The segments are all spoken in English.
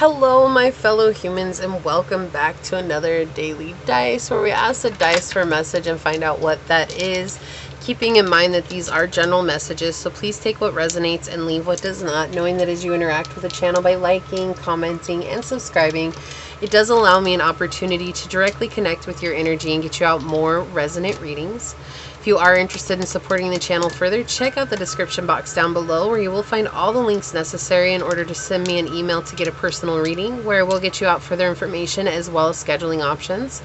Hello, my fellow humans, and welcome back to another daily dice where we ask the dice for a message and find out what that is. Keeping in mind that these are general messages, so please take what resonates and leave what does not, knowing that as you interact with the channel by liking, commenting, and subscribing, it does allow me an opportunity to directly connect with your energy and get you out more resonant readings. If you are interested in supporting the channel further, check out the description box down below where you will find all the links necessary in order to send me an email to get a personal reading, where we'll get you out further information as well as scheduling options.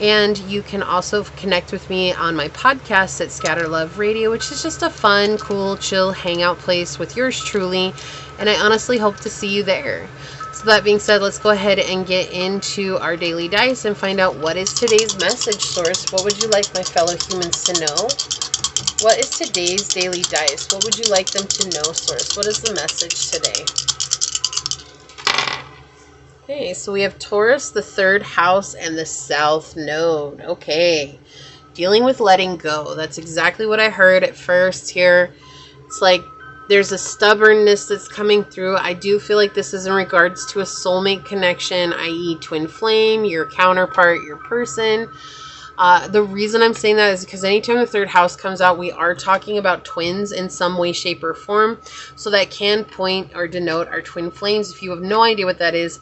And you can also connect with me on my podcast at Scatter Love Radio, which is just a fun, cool, chill hangout place with yours truly. And I honestly hope to see you there. So that being said, let's go ahead and get into our daily dice and find out what is today's message source. What would you like my fellow humans to know? What is today's daily dice? What would you like them to know, source? What is the message today? Okay, so we have Taurus, the third house, and the south node. Okay, dealing with letting go. That's exactly what I heard at first here. It's like there's a stubbornness that's coming through. I do feel like this is in regards to a soulmate connection, i.e. twin flame, your counterpart, your person. The reason I'm saying that is because anytime the third house comes out, we are talking about twins in some way, shape, or form. So that can point or denote our twin flames. If you have no idea what that is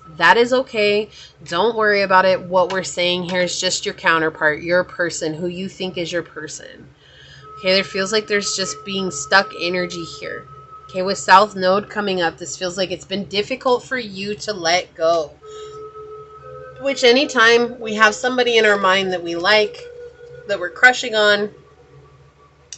okay. Don't worry about it. What we're saying here is just your counterpart, your person, who you think is your person. Okay, there feels like there's just being stuck energy here. Okay, with South Node coming up, this feels like it's been difficult for you to let go. Which anytime we have somebody in our mind that we like, that we're crushing on,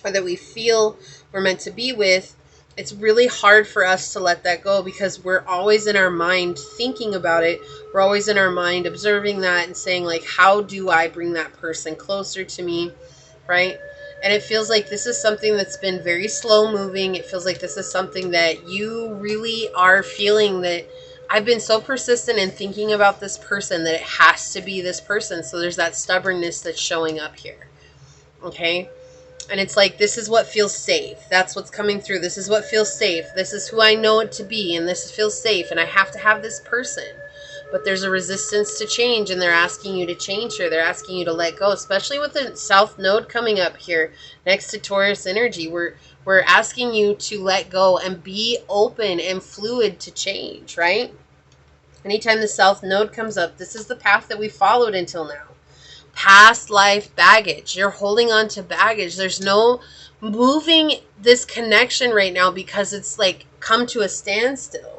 or that we feel we're meant to be with, it's really hard for us to let that go because we're always in our mind thinking about it. We're always in our mind observing that and saying, like, how do I bring that person closer to me, right? And it feels like this is something that's been very slow moving. It feels like this is something that you really are feeling that I've been so persistent in thinking about this person that it has to be this person. So there's that stubbornness that's showing up here. Okay? And it's like, this is what feels safe. That's what's coming through. This is what feels safe. This is who I know it to be. And this feels safe. And I have to have this person. But there's a resistance to change, and they're asking you to change here. They're asking you to let go, especially with the South Node coming up here next to Taurus energy. We're asking you to let go and be open and fluid to change, right? Anytime the South Node comes up, this is the path that we followed until now. Past life baggage. You're holding on to baggage. There's no moving this connection right now because it's like come to a standstill.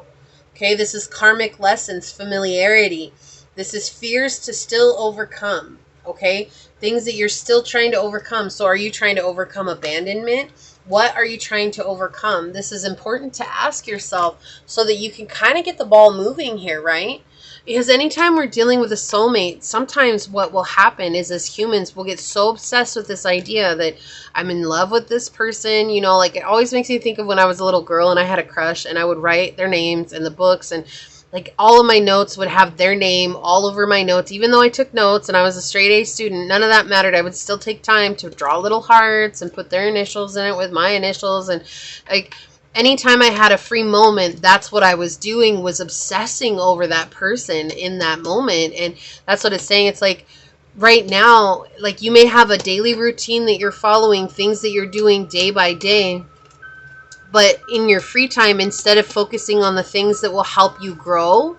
Okay, this is karmic lessons, familiarity. This is fears to still overcome, okay? Things that you're still trying to overcome. So are you trying to overcome abandonment? What are you trying to overcome? This is important to ask yourself so that you can kind of get the ball moving here, right? Because anytime we're dealing with a soulmate, sometimes what will happen is as humans, we'll get so obsessed with this idea that I'm in love with this person. You know, like it always makes me think of when I was a little girl and I had a crush and I would write their names in the books, and like all of my notes would have their name all over my notes. Even though I took notes and I was a straight A student, none of that mattered. I would still take time to draw little hearts and put their initials in it with my initials. And like anytime I had a free moment, that's what I was doing, was obsessing over that person in that moment. And that's what it's saying. It's like right now, like you may have a daily routine that you're following, things that you're doing day by day. But in your free time, instead of focusing on the things that will help you grow,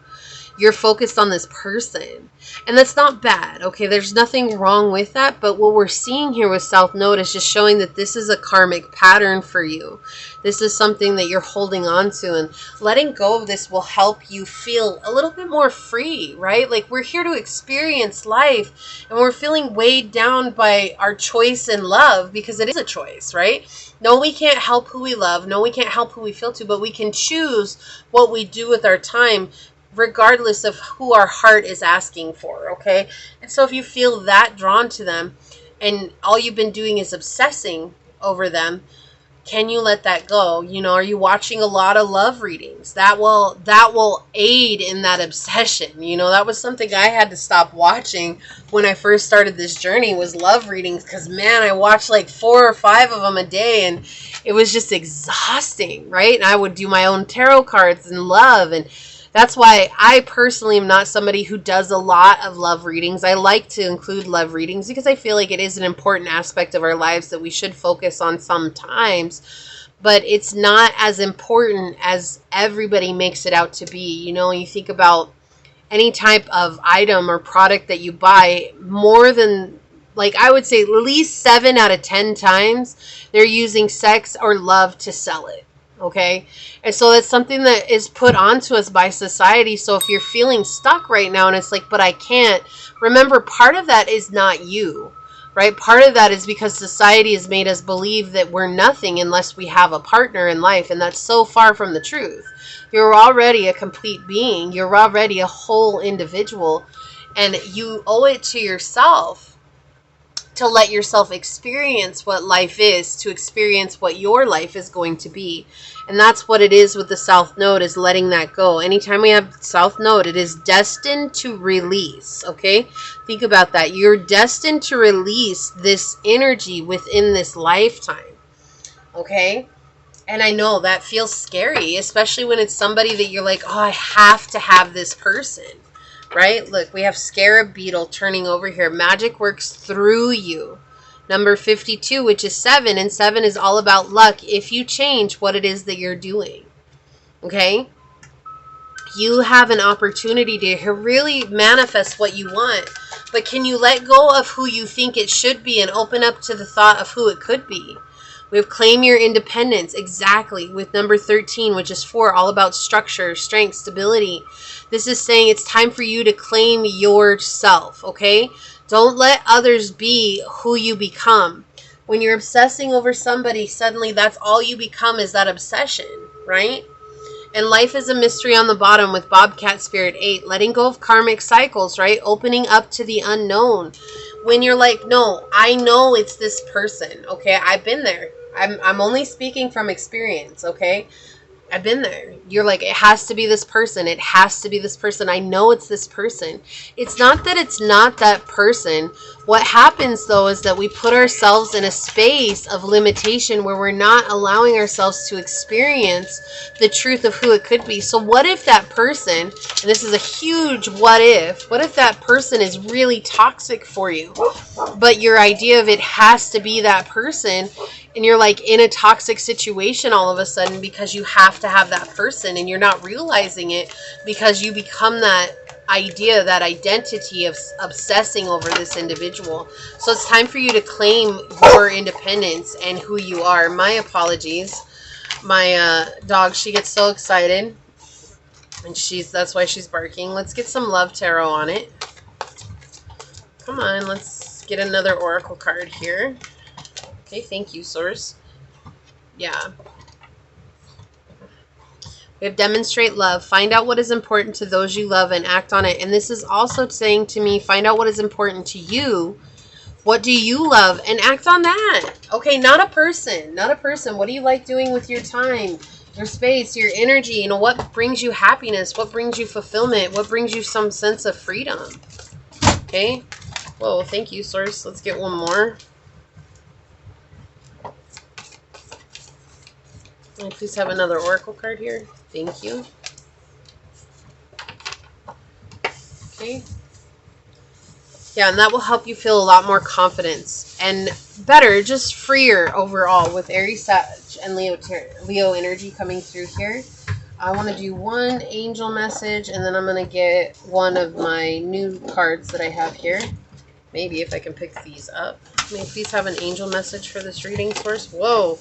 you're focused on this person. And that's not bad, okay? There's nothing wrong with that. But what we're seeing here with South Node is just showing that this is a karmic pattern for you. This is something that you're holding on to. And letting go of this will help you feel a little bit more free, right? Like we're here to experience life. And we're feeling weighed down by our choice in love because it is a choice, right? No, we can't help who we love. No, we can't help who we feel to. But we can choose what we do with our time regardless of who our heart is asking for, okay? And so if you feel that drawn to them and all you've been doing is obsessing over them, can you let that go? You know, are you watching a lot of love readings? That will aid in that obsession. You know, that was something I had to stop watching when I first started this journey, was love readings, because man, I watched like 4 or 5 of them a day and it was just exhausting, right? And I would do my own tarot cards and love, and That's why I personally am not somebody who does a lot of love readings. I like to include love readings because I feel like it is an important aspect of our lives that we should focus on sometimes. But it's not as important as everybody makes it out to be. You know, you think about any type of item or product that you buy, more than, like, I would say at least 7 out of 10 times they're using sex or love to sell it. Okay. And so that's something that is put onto us by society. So if you're feeling stuck right now and it's like, but I can't, remember, part of that is not you, right? Part of that is because society has made us believe that we're nothing unless we have a partner in life. And that's so far from the truth. You're already a complete being. You're already a whole individual. And you owe it to yourself to let yourself experience what life is, to experience what your life is going to be. And that's what it is with the South Node, is letting that go. Anytime we have South Node, it is destined to release, okay? Think about that. You're destined to release this energy within this lifetime, okay? And I know that feels scary, especially when it's somebody that you're like, oh, I have to have this person. Right? Look, we have Scarab Beetle turning over here. Magic works through you. Number 52, which is 7. And 7 is all about luck if you change what it is that you're doing. Okay? You have an opportunity to really manifest what you want. But can you let go of who you think it should be and open up to the thought of who it could be? We have claim your independence, exactly, with number 13, which is 4, all about structure, strength, stability. This is saying it's time for you to claim yourself, okay? Don't let others be who you become. When you're obsessing over somebody, suddenly that's all you become, is that obsession, right? And life is a mystery on the bottom with Bobcat Spirit 8, letting go of karmic cycles, right? Opening up to the unknown. When you're like, no, I know it's this person, okay? I've been there. I'm only speaking from experience, okay? I've been there. You're like, it has to be this person. It has to be this person. I know it's this person. It's not that it's not that person. What happens, though, is that we put ourselves in a space of limitation where we're not allowing ourselves to experience the truth of who it could be. So what if that person, and this is a huge what if that person is really toxic for you, but your idea of it has to be that person, and you're like in a toxic situation all of a sudden because you have to have that person, and you're not realizing it because you become that idea, that identity of obsessing over this individual. So it's time for you to claim your independence and who you are. My apologies. My dog, she gets so excited, and that's why she's barking. Let's get some love tarot on it. Come on, let's get another oracle card here. Okay, thank you, Source. Yeah. We have demonstrate love. Find out what is important to those you love and act on it. And this is also saying to me, find out what is important to you. What do you love? And act on that. Okay, not a person. Not a person. What do you like doing with your time, your space, your energy? You know, what brings you happiness? What brings you fulfillment? What brings you some sense of freedom? Okay. Whoa, thank you, Source. Let's get one more. Can I please have another oracle card here? Thank you. Okay. Yeah, and that will help you feel a lot more confidence and better, just freer overall with Aries, Sag, and Leo energy coming through here. I want to do one angel message, and then I'm going to get one of my new cards that I have here. Maybe if I can pick these up. May I please have an angel message for this reading, Source? Whoa.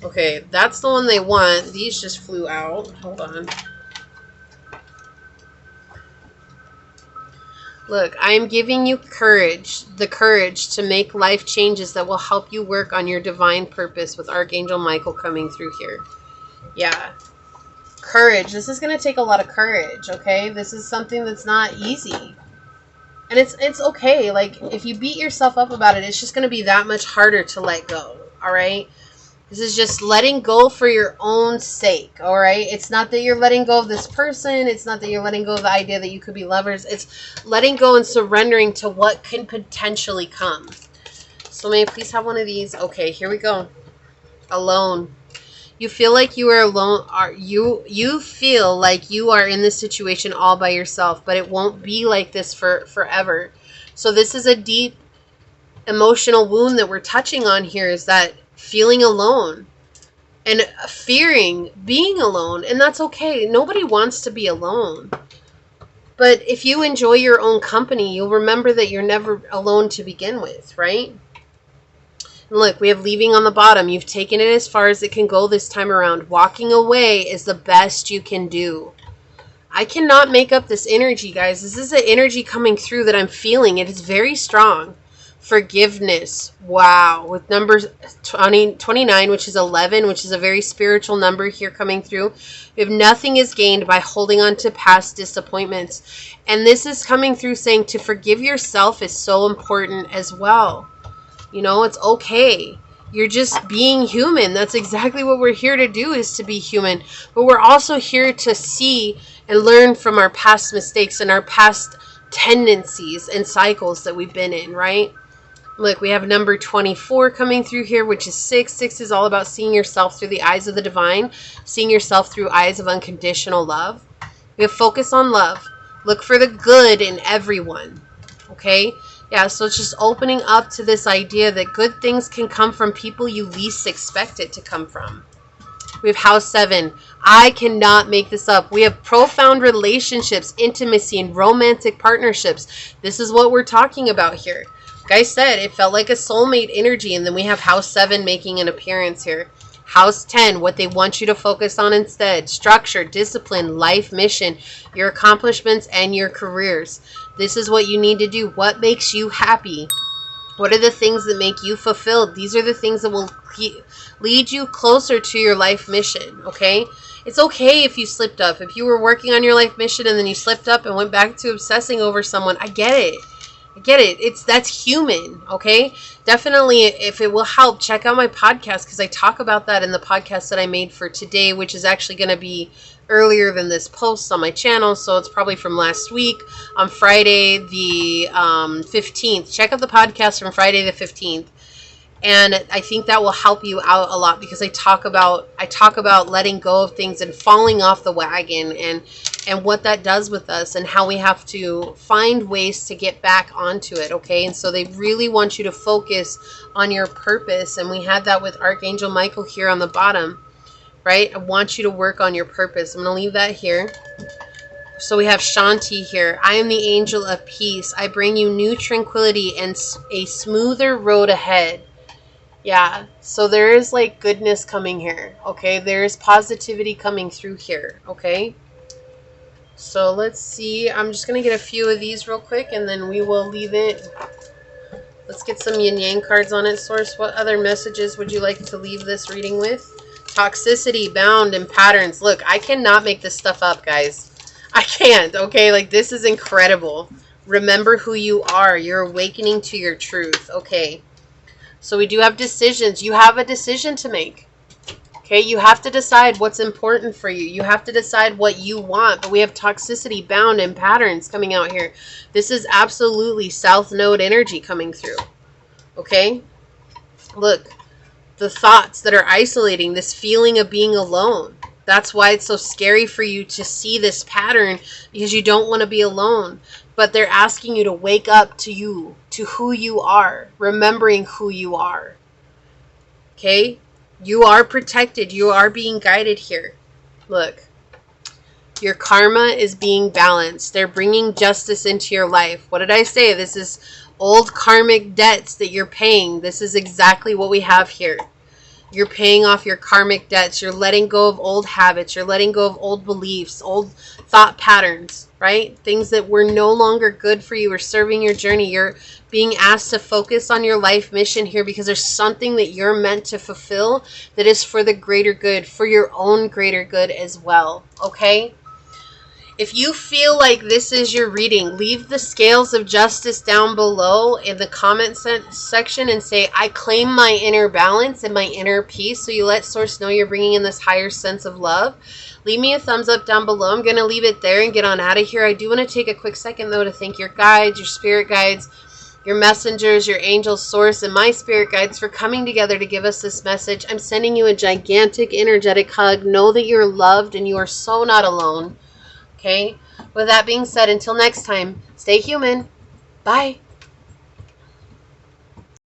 Okay, that's the one they want. These just flew out. Hold on. Look, I am giving you courage, the courage to make life changes that will help you work on your divine purpose, with Archangel Michael coming through here. Yeah. Courage. This is going to take a lot of courage, okay? This is something that's not easy. And it's okay. Like, if you beat yourself up about it, it's just going to be that much harder to let go, all right? This is just letting go for your own sake, all right? It's not that you're letting go of this person. It's not that you're letting go of the idea that you could be lovers. It's letting go and surrendering to what can potentially come. So may I please have one of these? Okay, here we go. Alone. You feel like you are alone. You feel like you are in this situation all by yourself, but it won't be like this for forever. So this is a deep emotional wound that we're touching on here, is that feeling alone and fearing being alone. And that's okay. Nobody wants to be alone. But if you enjoy your own company, you'll remember that you're never alone to begin with, right? And look, we have leaving on the bottom. You've taken it as far as it can go this time around. Walking away is the best you can do. I cannot make up this energy, guys. This is the energy coming through that I'm feeling. It is very strong. Forgiveness. Wow. With numbers 29, which is 11, which is a very spiritual number here coming through. If nothing is gained by holding on to past disappointments. And this is coming through saying to forgive yourself is so important as well. You know, it's okay. You're just being human. That's exactly what we're here to do, is to be human. But we're also here to see and learn from our past mistakes and our past tendencies and cycles that we've been in, right? Look, we have number 24 coming through here, which is 6. 6 is all about seeing yourself through the eyes of the divine, seeing yourself through eyes of unconditional love. We have focus on love. Look for the good in everyone. Okay? Yeah, so it's just opening up to this idea that good things can come from people you least expect it to come from. We have house 7. I cannot make this up. We have profound relationships, intimacy, and romantic partnerships. This is what we're talking about here. Like I said, it felt like a soulmate energy. And then we have house 7 making an appearance here. House 10, what they want you to focus on instead. Structure, discipline, life mission, your accomplishments, and your careers. This is what you need to do. What makes you happy? What are the things that make you fulfilled? These are the things that will lead you closer to your life mission, okay? It's okay if you slipped up. If you were working on your life mission and then you slipped up and went back to obsessing over someone, I get it. I get it. That's human, okay? Definitely, if it will help, check out my podcast, because I talk about that in the podcast that I made for today, which is actually going to be earlier than this post on my channel, so it's probably from last week on Friday the 15th. Check out the podcast from Friday the 15th. And I think that will help you out a lot, because I talk about letting go of things and falling off the wagon, and what that does with us, and how we have to find ways to get back onto it, okay? And so they really want you to focus on your purpose, and we had that with Archangel Michael here on the bottom, right? I want you to work on your purpose. I'm going to leave that here. So we have Shanti here. I am the angel of peace. I bring you new tranquility and a smoother road ahead. Yeah, so there is like goodness coming here, okay? There is positivity coming through here, okay? So let's see. I'm just going to get a few of these real quick, and then we will leave it. Let's get some yin-yang cards on it. Source, what other messages would you like to leave this reading with? Toxicity, bound, and patterns. Look, I cannot make this stuff up, guys. I can't, okay? Like, this is incredible. Remember who you are. You're awakening to your truth, okay? So we do have decisions. You have a decision to make. Okay, you have to decide what's important for you. You have to decide what you want. But we have toxicity, bound, and patterns coming out here. This is absolutely South Node energy coming through. Okay? Look, the thoughts that are isolating, this feeling of being alone. That's why it's so scary for you to see this pattern, because you don't want to be alone. But they're asking you to wake up to you, to who you are, remembering who you are. Okay? You are protected. You are being guided here. Look. Your karma is being balanced. They're bringing justice into your life. What did I say? This is old karmic debts that you're paying. This is exactly what we have here. You're paying off your karmic debts. You're letting go of old habits. You're letting go of old beliefs, old thought patterns, right? Things that were no longer good for you or serving your journey. You're being asked to focus on your life mission here, because there's something that you're meant to fulfill that is for the greater good, for your own greater good as well, okay? If you feel like this is your reading, leave the scales of justice down below in the comment section and say, I claim my inner balance and my inner peace. So you let Source know you're bringing in this higher sense of love. Leave me a thumbs up down below. I'm going to leave it there and get on out of here. I do want to take a quick second, though, to thank your guides, your spirit guides, your messengers, your angel source, and my spirit guides for coming together to give us this message. I'm sending you a gigantic energetic hug. Know that you're loved and you are so not alone. Okay? With that being said, until next time, stay human. Bye.